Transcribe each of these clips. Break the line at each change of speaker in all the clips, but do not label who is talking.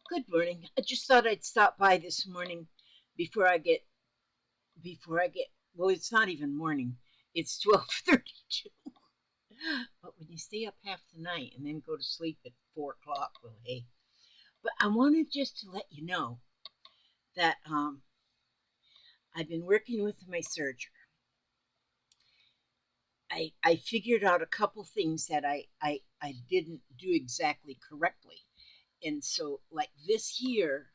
Good morning. I just thought I'd stop by this morning before I get well, it's not even morning. It's 12:32. But when you stay up half the night and then go to sleep at 4 o'clock, well, hey. But I wanted just to let you know that I've been working with my Serger. I figured out a couple things that I didn't do exactly correctly. And so, like this here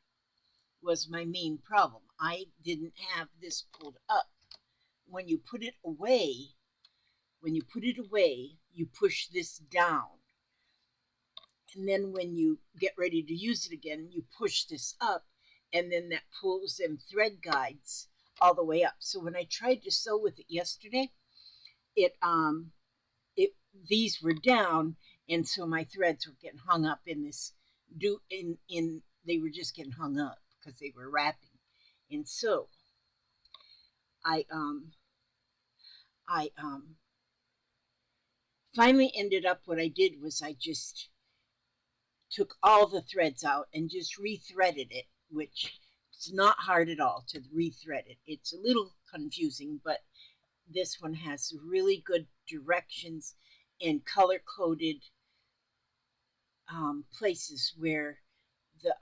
was my main problem. I didn't have this pulled up. When you put it away, you push this down. And then when you get ready to use it again, you push this up, and then that pulls them thread guides all the way up. So when I tried to sew with it yesterday, it these were down, and so my threads were getting hung up in this they were just getting hung up because they were wrapping. And so I finally ended up, what I did was I just took all the threads out and just rethreaded it, which it's not hard at all to rethread it. It's a little confusing, but this one has really good directions and color coded places where the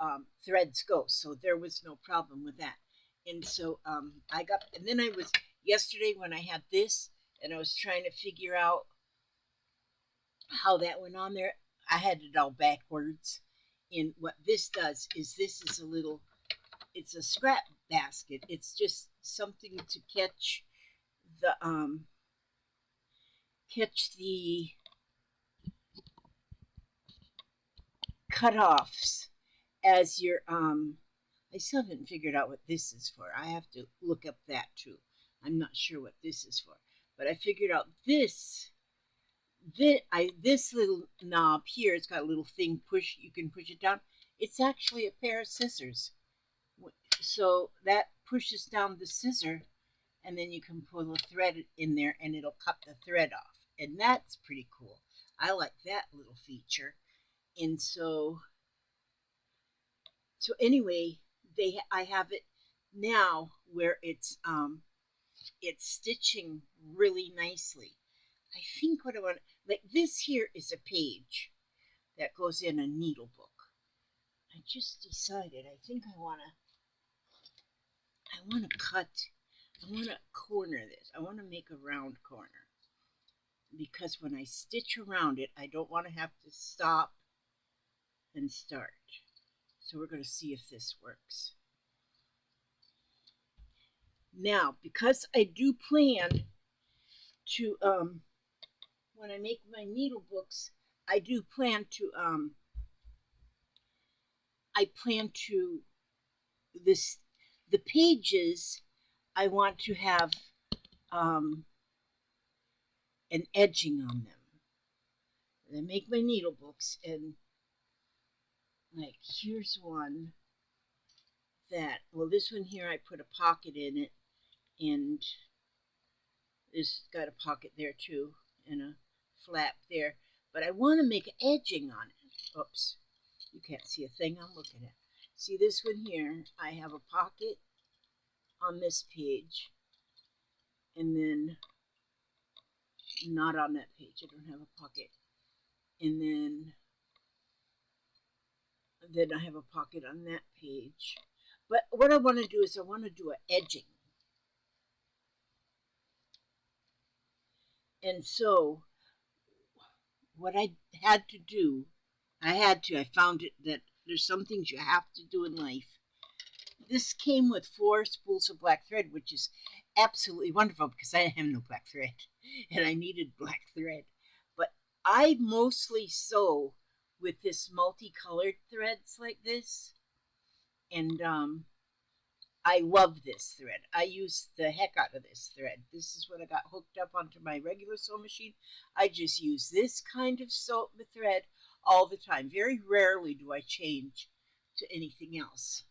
threads go. So there was no problem with that. And so and then I was, yesterday when I had this and I was trying to figure out how that went on there, I had it all backwards. And what this does is this is it's a scrap basket. It's just something to the catch the cutoffs as your I still haven't figured out what this is for. I have to look up that too. I'm not sure what this is for. But I figured out this little knob here, it's got a little thing you can push it down. It's actually a pair of scissors. So that pushes down the scissor, and then you can pull a thread in there and it'll cut the thread off. And that's pretty cool. I like that little feature. And so anyway, I have it now where it's stitching really nicely. I think what I want, like this here is a page that goes in a needle book. I just decided I think I want to corner this. I want to make a round corner because when I stitch around it, I don't want to have to stop and start. So we're going to see if this works. Now, because I do plan to, when I make my needle books, I do plan to, the pages, I want to have an edging on them. And I make my needle books, and like here's one that, well, this one here I put a pocket in it, and this got a pocket there too, and a flap there. But I want to make edging on it. Oops, you can't see a thing I'm looking at. See this one here? I have a pocket on this page, and then not on that page. I don't have a pocket. And then I have a pocket on that page. But what I want to do is I want to do an edging. And so what I had to do, I found it that there's some things you have to do in life. This came with 4 spools of black thread, which is absolutely wonderful because I have no black thread and I needed black thread. But I mostly sew with this multicolored threads like this, and I love this thread. I use the heck out of this thread. This is what I got hooked up onto my regular sewing machine. I just use this kind of thread all the time. Very rarely do I change to anything else.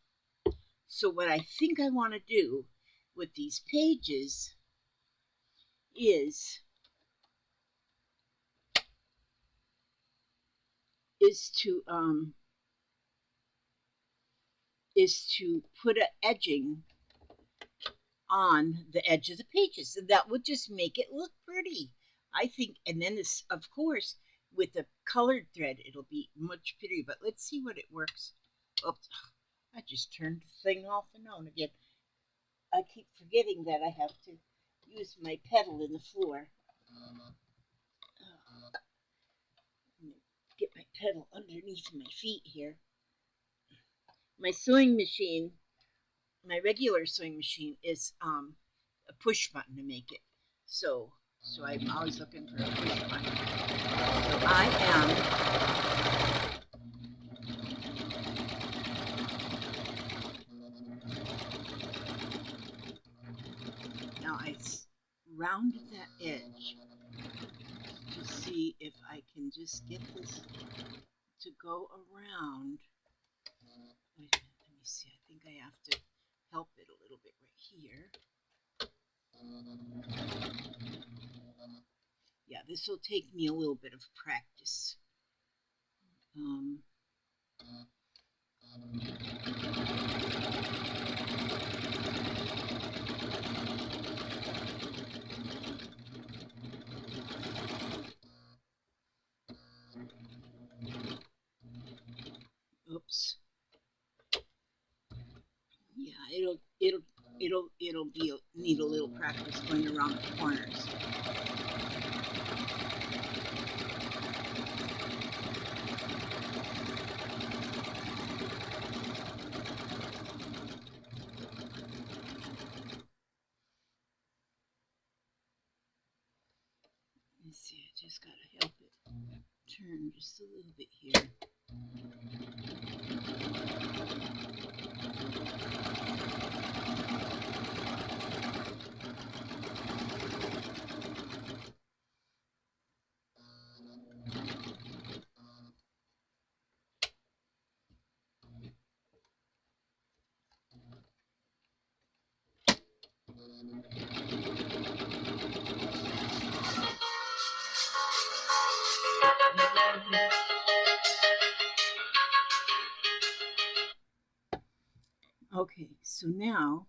So what I think I want to do with these pages is to is to put an edging on the edge of the pages, and that would just make it look pretty, I think. And then this, of course, with the colored thread, it'll be much prettier. But let's see what it works. Oops, I just turned the thing off and on again. I keep forgetting that I have to use my pedal in the floor. Get my pedal underneath my feet here. My sewing machine, my regular sewing machine, is a push button to make it. So I'm always looking for a push button. So I am now I rounded that edge to see if I can just get this to go around. Wait a minute, let me see. I think I have to help it a little bit right here. Yeah, this will take me a little bit of practice. Oops. Yeah, it'll be need a little practice going around the corners. Let's see, I just gotta help it turn just a little bit here. Okay, so now,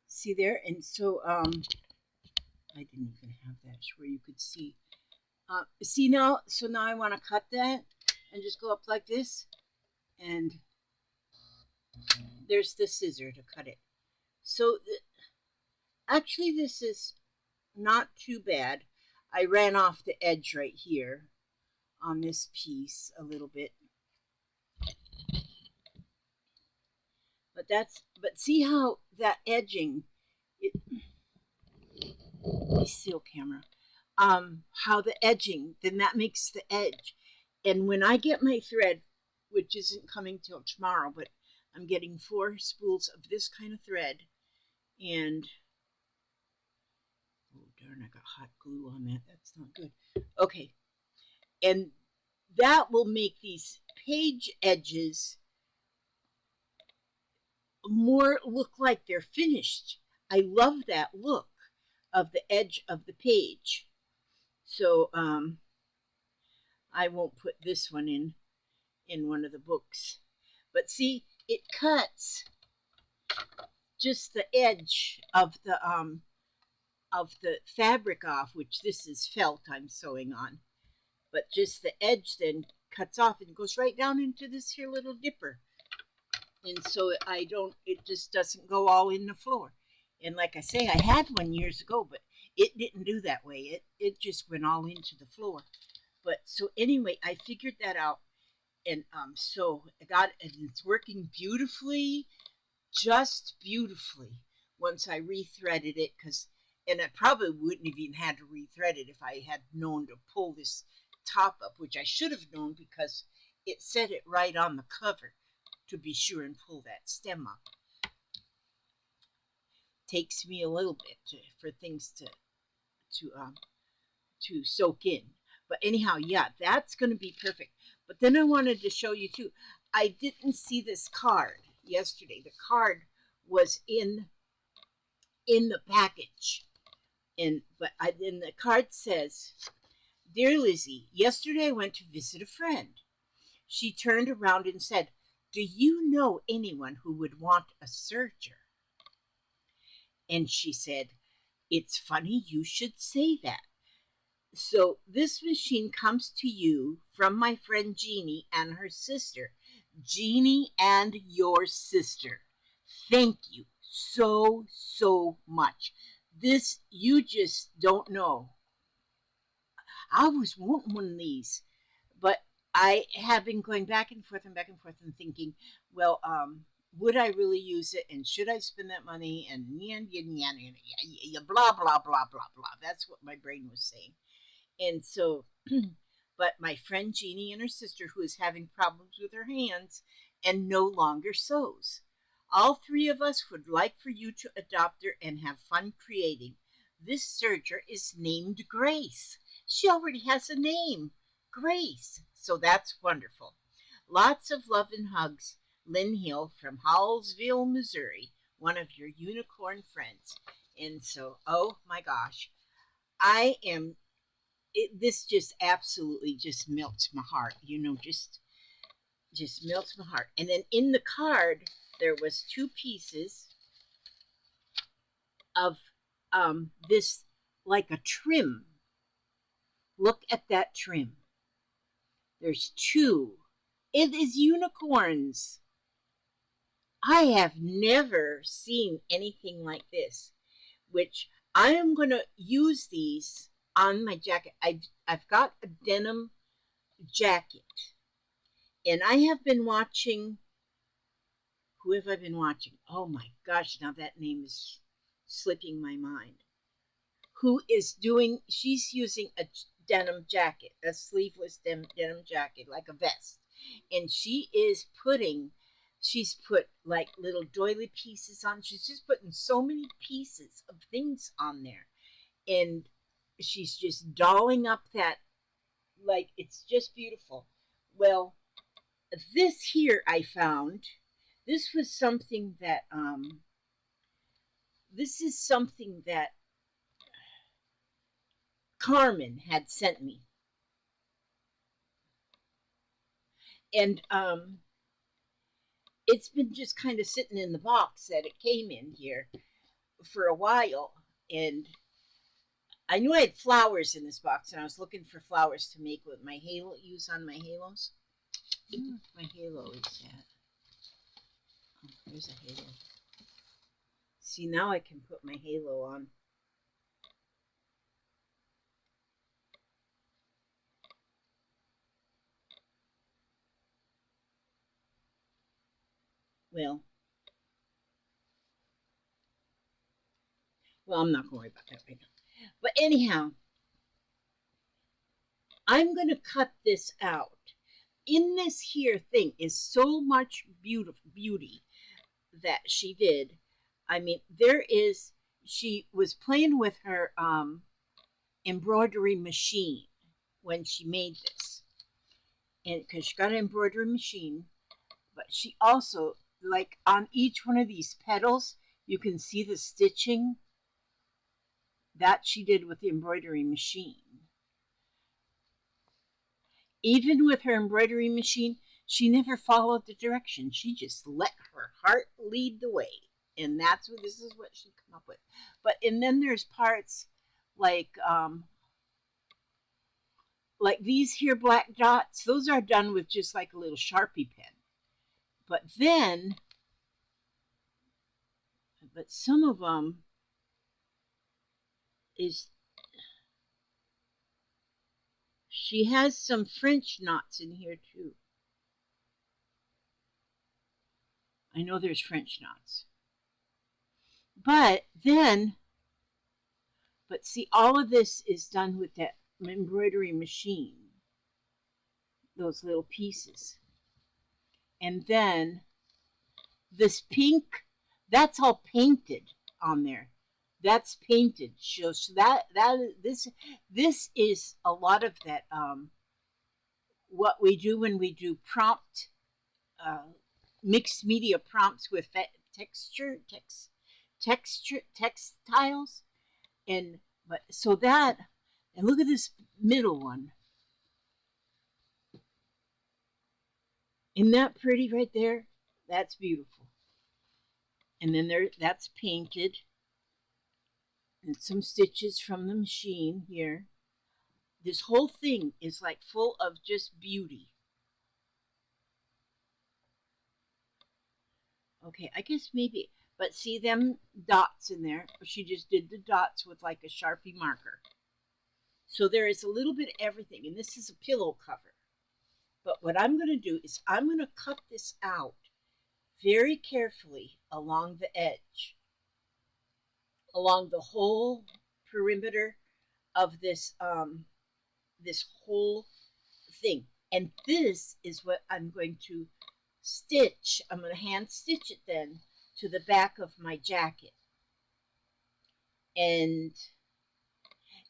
see there, and so I didn't even have that where you could see. See now, so now I want to cut that and just go up like this, and there's the scissor to cut it. So actually, this is not too bad. I ran off the edge right here on this piece a little bit. But see how that edging, seal camera, how the edging, then that makes the edge. And when I get my thread, which isn't coming till tomorrow, but I'm getting 4 spools of this kind of thread, and oh darn, I got hot glue on that. That's not good. Okay, and that will make these page edges more look like they're finished. I love that look of the edge of the page. So I won't put this one in one of the books. But see, it cuts just the edge of the fabric off, which this is felt I'm sewing on. But just the edge then cuts off and goes right down into this here little dipper. And so it just doesn't go all in the floor. And like I say, I had one years ago, but it didn't do that way. It just went all into the floor. But so anyway, I figured that out, and so I got it, and it's working beautifully, just beautifully. Once I rethreaded it, and I probably wouldn't have even had to rethread it if I had known to pull this top up, which I should have known because it said it right on the cover to be sure and pull that stem up. Takes me a little bit for things to soak in. But anyhow, yeah, that's going to be perfect. But then I wanted to show you too. I didn't see this card yesterday. The card was in the package, but then the card says, "Dear Lizzie, yesterday I went to visit a friend. she turned around and said, "Do you know anyone who would want a serger?" And she said, "It's funny you should say that. So this machine comes to you from my friend Jeannie and her sister. Jeannie and your sister. Thank you so, so much. This, you just don't know. I was wanting one of these, but I have been going back and forth and back and forth and thinking, well, would I really use it, and should I spend that money, and blah blah blah blah blah. That's what my brain was saying, and so, but my friend Jeannie and her sister, who is having problems with her hands and no longer sews. All three of us would like for you to adopt her and have fun creating. This serger is named Grace. She already has a name, Grace. So that's wonderful. Lots of love and hugs, Lynn Hill from Hallsville, Missouri, one of your unicorn friends. And so, oh my gosh, I am, this just absolutely just melts my heart, just melts my heart. And then in the card, there was two pieces of this, like a trim. Look at that trim. There's two. It is unicorns. I have never seen anything like this, which I am going to use these on my jacket. I've got a denim jacket, and I have been watching, who have I been watching? Oh my gosh, now that name is slipping my mind. Who is doing, she's using a denim jacket, a sleeveless denim jacket, like a vest. And she's put like little doily pieces on. She's just putting so many pieces of things on there. And she's just dolling up that, like, it's just beautiful. Well, this here I found, this was something that, this is something that Carmen had sent me. And it's been just kind of sitting in the box that it came in here for a while. And I knew I had flowers in this box, and I was looking for flowers to make with my halo, use on my halos. I don't know if my halo is at. Oh, there's a halo. See, now I can put my halo on. Well, I'm not going to worry about that right now. But anyhow, I'm going to cut this out. In this here thing is so much beauty that she did. I mean, she was playing with her embroidery machine when she made this. And because she got an embroidery machine, but she also, like on each one of these petals, you can see the stitching that she did with the embroidery machine. Even with her embroidery machine, she never followed the direction. She just let her heart lead the way. And this is what she come up with. And then there's parts like these here black dots. Those are done with just like a little Sharpie pen. But some of them she has some French knots in here too. I know there's French knots. But see, all of this is done with that embroidery machine. Those little pieces. And then this pink, that's all painted on there. That's painted. So this is a lot of that what we do when we do prompt mixed media prompts with textiles, and look at this middle one. Isn't that pretty right there? That's beautiful. And then that's painted, and some stitches from the machine here. This whole thing is like full of just beauty. Okay, I guess maybe, but see them dots in there? She just did the dots with like a Sharpie marker. So there is a little bit of everything, and this is a pillow cover. But what I'm going to do is I'm going to cut this out very carefully along the edge, along the whole perimeter of this whole thing. And this is what I'm going to stitch. I'm going to hand stitch it then to the back of my jacket. And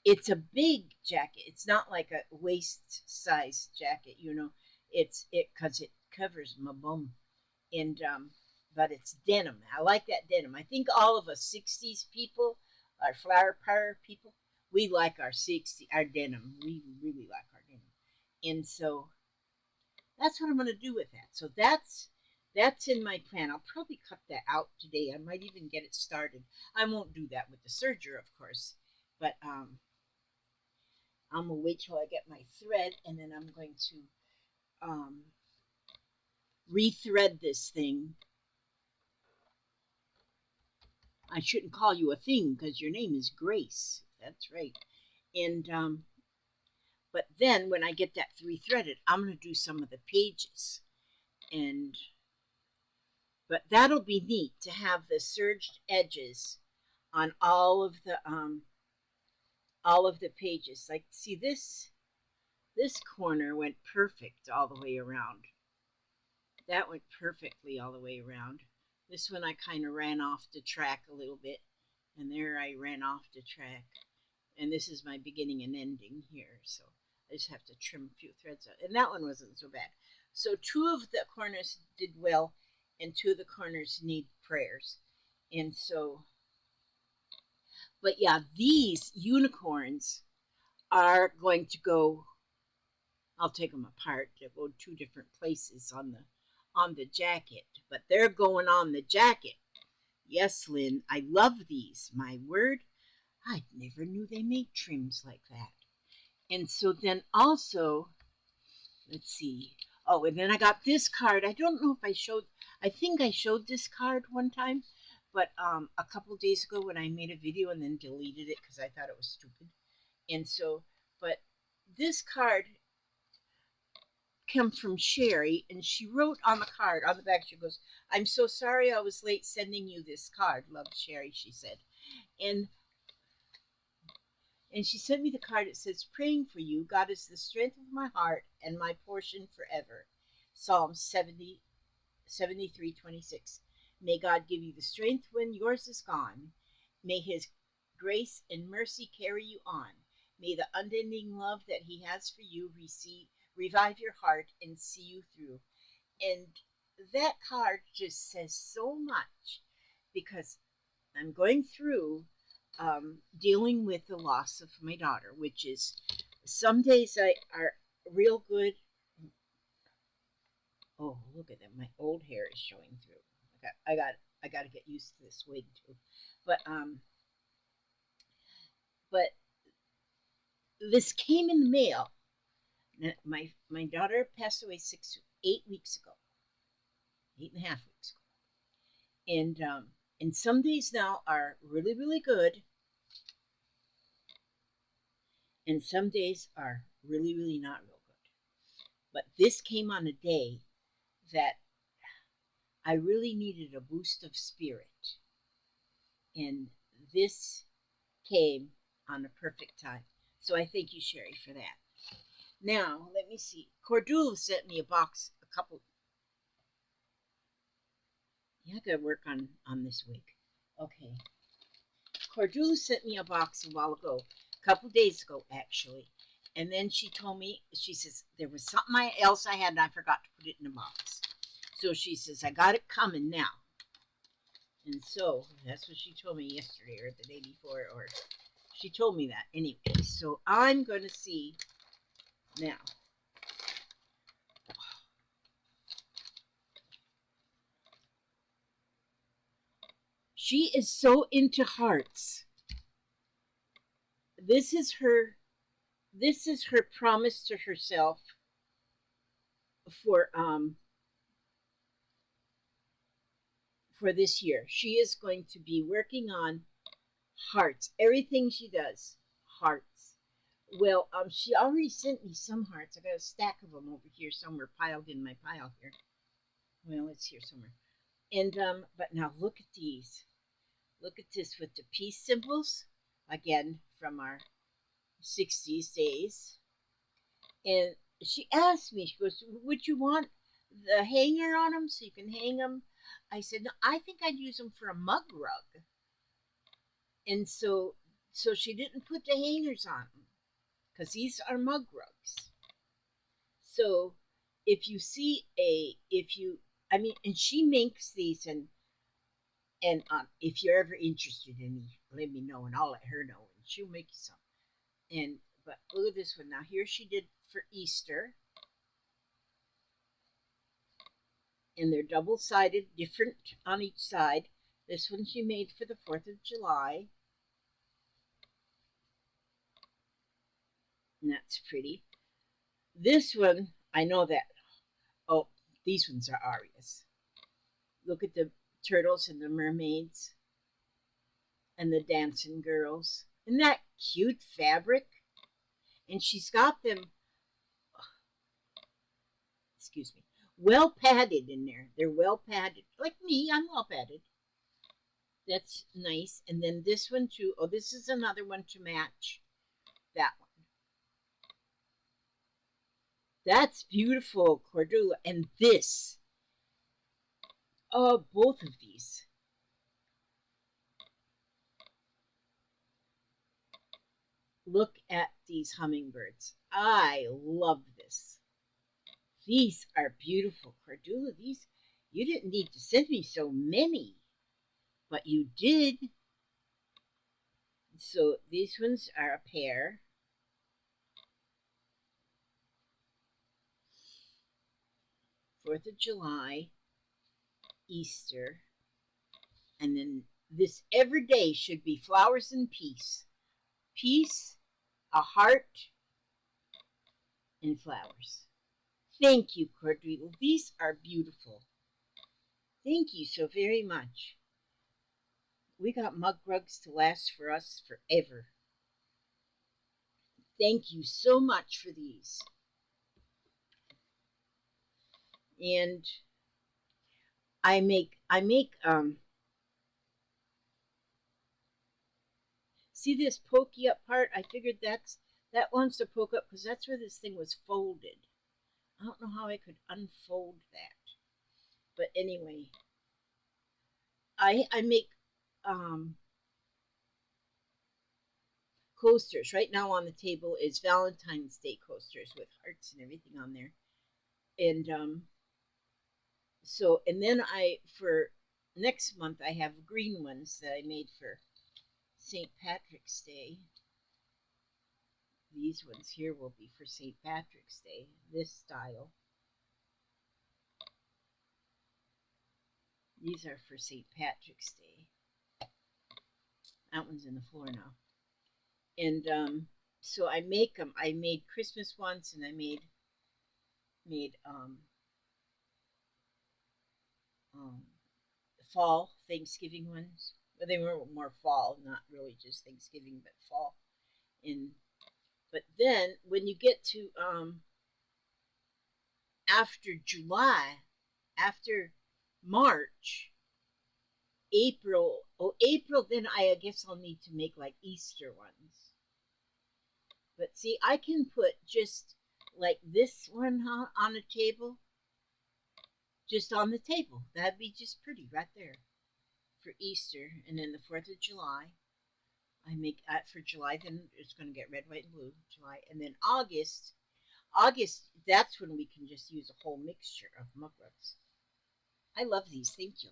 it's a big jacket. It's not like a waist size jacket, you know. It's because it covers my bum, and but it's denim. I like that denim. I think all of us '60s people, our flower power people, we like our denim. We really like our denim, and so that's what I'm going to do with that. So that's in my plan. I'll probably cut that out today. I might even get it started. I won't do that with the serger, of course, but I'm gonna wait till I get my thread, and then I'm going to um, rethread this thing. I shouldn't call you a thing because your name is Grace. That's right. And but then when I get that rethreaded, I'm gonna do some of the pages, and but that'll be neat to have the serged edges on all of the pages. Like, see this corner went perfect all the way around. That went perfectly all the way around. This one I kind of ran off the track a little bit, and there I ran off the track. And this is my beginning and ending here, so I just have to trim a few threads out. And that one wasn't so bad. So two of the corners did well, and two of the corners need prayers. And so, but yeah, these unicorns are going to go, I'll take them apart. They'll go two different places on the jacket, but they're going on the jacket. Yes, Lynn, I love these. My word, I never knew they made trims like that. And so then also, let's see. Oh, and then I got this card. I don't know if I think I showed this card one time, but a couple days ago when I made a video and then deleted it because I thought it was stupid. And so, but this card come from Sherry, and she wrote on the card, on the back, she goes, "I'm so sorry I was late sending you this card. Love, Sherry," she said. And she sent me the card. It says, "Praying for you. God is the strength of my heart and my portion forever." Psalm 73:26. May God give you the strength when yours is gone. May his grace and mercy carry you on. May the unending love that he has for you revive your heart and see you through. And that card just says so much because I'm going through dealing with the loss of my daughter, which is some days are real good. Oh, look at that! My old hair is showing through. I got to get used to this wig too. But but this came in the mail. My daughter passed away 8 weeks ago, 8.5 weeks ago, and some days now are really good, and some days are really not real good. But this came on a day that I really needed a boost of spirit, and this came on a perfect time. So I thank you, Sherry, for that. Now, let me see. Cordula sent me a box, a couple. Yeah, I gotta work on this wig. Okay. Cordula sent me a box a while ago, a couple days ago, actually. And then she told me, she says, there was something else I had and I forgot to put it in the box. So she says, I got it coming now. And so that's what she told me yesterday or the day before, or she told me that anyway. So I'm going to see now. She is so into hearts. This is her promise to herself for for this year. She is going to be working on hearts. Everything she does, hearts. Well, she already sent me some hearts. I got a stack of them over here somewhere, piled in my pile here. Well, it's here somewhere. And but now look at these. Look at this with the peace symbols, again from our 60s days. And she asked me, she goes, "Would you want the hanger on them so you can hang them?" I said, "No, I think I'd use them for a mug rug." And so she didn't put the hangers on them because these are mug rugs. So if you, I mean, and she makes these, and if you're ever interested in me, let me know and I'll let her know and she'll make you some. And but look at this one now. Here she did for Easter, and they're double sided, different on each side. This one she made for the 4th of July, and that's pretty. This one, I know that. Oh, these ones are Arias. Look at the turtles and the mermaids and the dancing girls. Isn't that cute fabric? And she's got them, excuse me, well padded in there. They're well padded. Like me, I'm well padded. That's nice. And then this one too. Oh, this is another one to match that one. That's beautiful, Cordula. And this. Oh, both of these. Look at these hummingbirds. I love this. These are beautiful, Cordula. These, you didn't need to send me so many, but you did. So these ones are a pair. Fourth of July, Easter, and then this every day should be flowers and peace. Peace, a heart, and flowers. Thank you, Cordula. These are beautiful. Thank you so very much. We got mug rugs to last for us forever. Thank you so much for these. And I make see this pokey up part? I figured that wants to poke up because that's where this thing was folded. I don't know how I could unfold that. But anyway, I make coasters. Right now on the table is Valentine's Day coasters with hearts and everything on there. And so and then for next month I have green ones that I made for St. Patrick's Day. These ones here will be for St. Patrick's Day, this style. These are for St. Patrick's Day. That one's in the floor now. And so I make them. I made Christmas ones, and I made fall Thanksgiving ones. But they were more fall, not really just Thanksgiving, but fall. And but then when you get to after July, after March, April, April, then I guess I'll need to make like Easter ones. But see, I can put just like this one on a table, just on the table. That'd be just pretty right there for Easter. And then the 4th of July, I make that for July. Then it's going to get red, white, and blue, July. And then August, that's when we can just use a whole mixture of mug rugs. I love these. Thank you.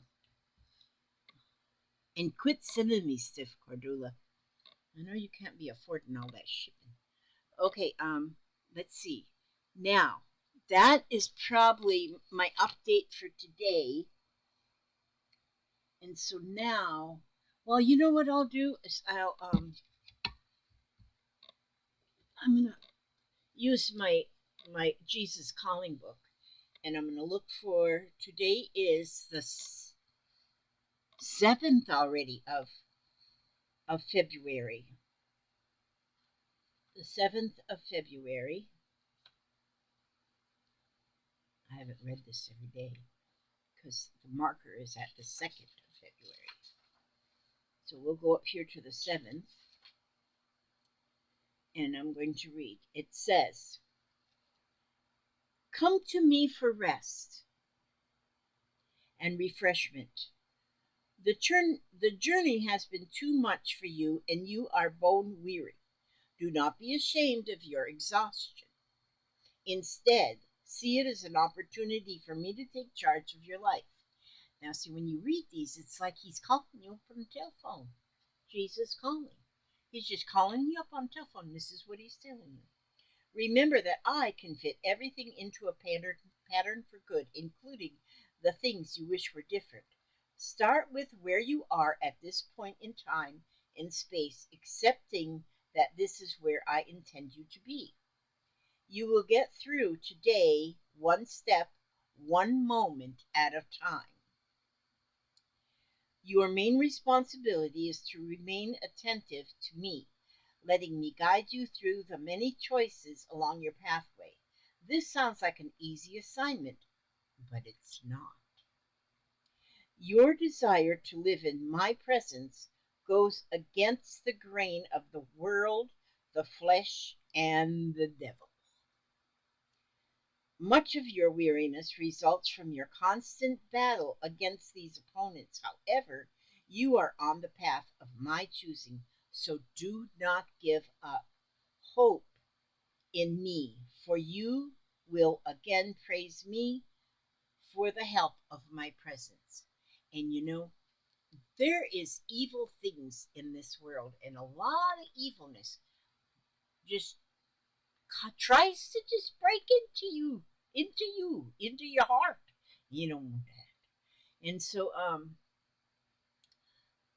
And quit sending me stuff, Cordula. I know you can't be affording all that shipping. Okay, let's see. Now, that is probably my update for today. And so now, well, you know what I'll do is I'm gonna use my Jesus Calling book, and I'm gonna look for today is the 7th already of February. The 7th of February. I haven't read this every day because the marker is at the 2nd of February. So we'll go up here to the 7th, and I'm going to read. It says, "Come to me for rest and refreshment. The journey has been too much for you, and you are bone weary. Do not be ashamed of your exhaustion. Instead, see it as an opportunity for me to take charge of your life." Now, see, when you read these, it's like he's calling you from the telephone. Jesus calling. He's just calling you up on the telephone. This is what he's telling you. "Remember that I can fit everything into a pattern for good, including the things you wish were different. Start with where you are at this point in time and space, accepting that this is where I intend you to be. You will get through today one step, one moment at a time. Your main responsibility is to remain attentive to me, letting me guide you through the many choices along your pathway. This sounds like an easy assignment, but it's not. Your desire to live in my presence goes against the grain of the world, the flesh, and the devil. Much of your weariness results from your constant battle against these opponents. However, you are on the path of my choosing, so do not give up. Hope in me, for you will again praise me for the help of my presence." And you know, there is evil things in this world, and a lot of evilness just tries to just break into your heart. You know that. And so,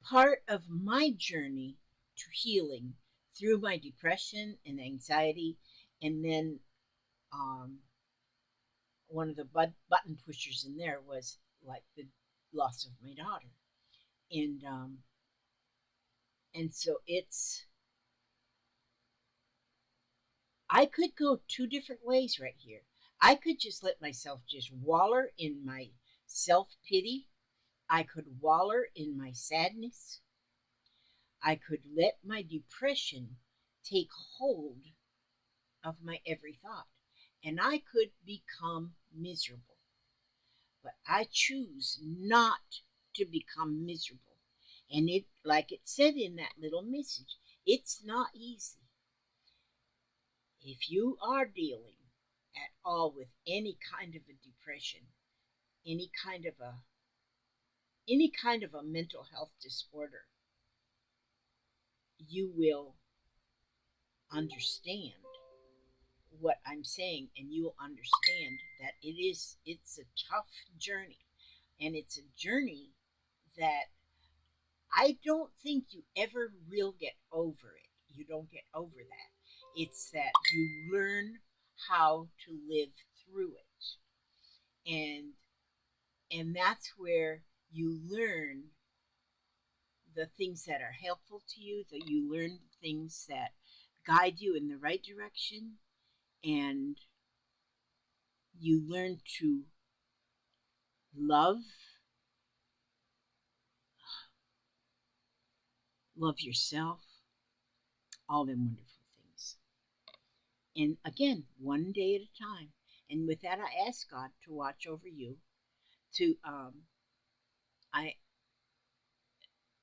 part of my journey to healing through my depression and anxiety, and then um, one of the button pushers in there was like the loss of my daughter, and and so it's I could go two different ways right here. I could just let myself just waller in my self pity. I could waller in my sadness. I could let my depression take hold of my every thought, and I could become miserable. But I choose not to become miserable. And it, like it said in that little message, it's not easy. If you are dealing at all with any kind of a depression, any kind of a any kind of a mental health disorder, you will understand what I'm saying, and you will understand that it's a tough journey, and it's a journey that I don't think you ever will get over it. You don't get over that. It's that you learn how to live through it. And that's where you learn the things that are helpful to you, that you learn things that guide you in the right direction, and you learn to love love yourself, all them wonderful things. And again, one day at a time. And with that, I ask God to watch over you. To I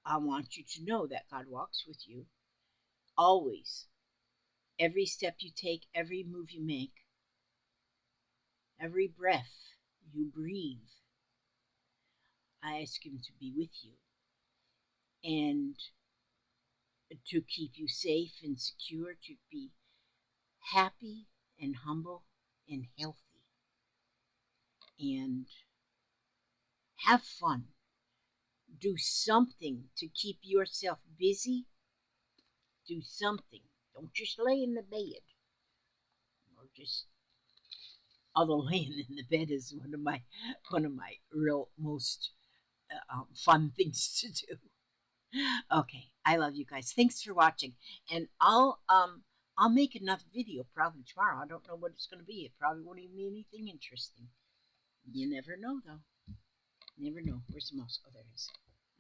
I want you to know that God walks with you always. Every step you take, every move you make, every breath you breathe, I ask Him to be with you and to keep you safe and secure, to be happy and humble and healthy and have fun. Do something to keep yourself busy. Do something. Don't just lay in the bed. Or just, although laying in the bed is one of my real most fun things to do. Okay, I love you guys. Thanks for watching, and I'll make another video probably tomorrow. I don't know what it's going to be. It probably won't even be anything interesting. You never know, though. Never know. Where's the mouse? Oh, there it is.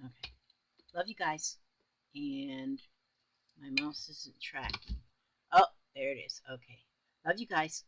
Okay, love you guys, and my mouse isn't tracking. Oh, there it is. Okay, love you guys.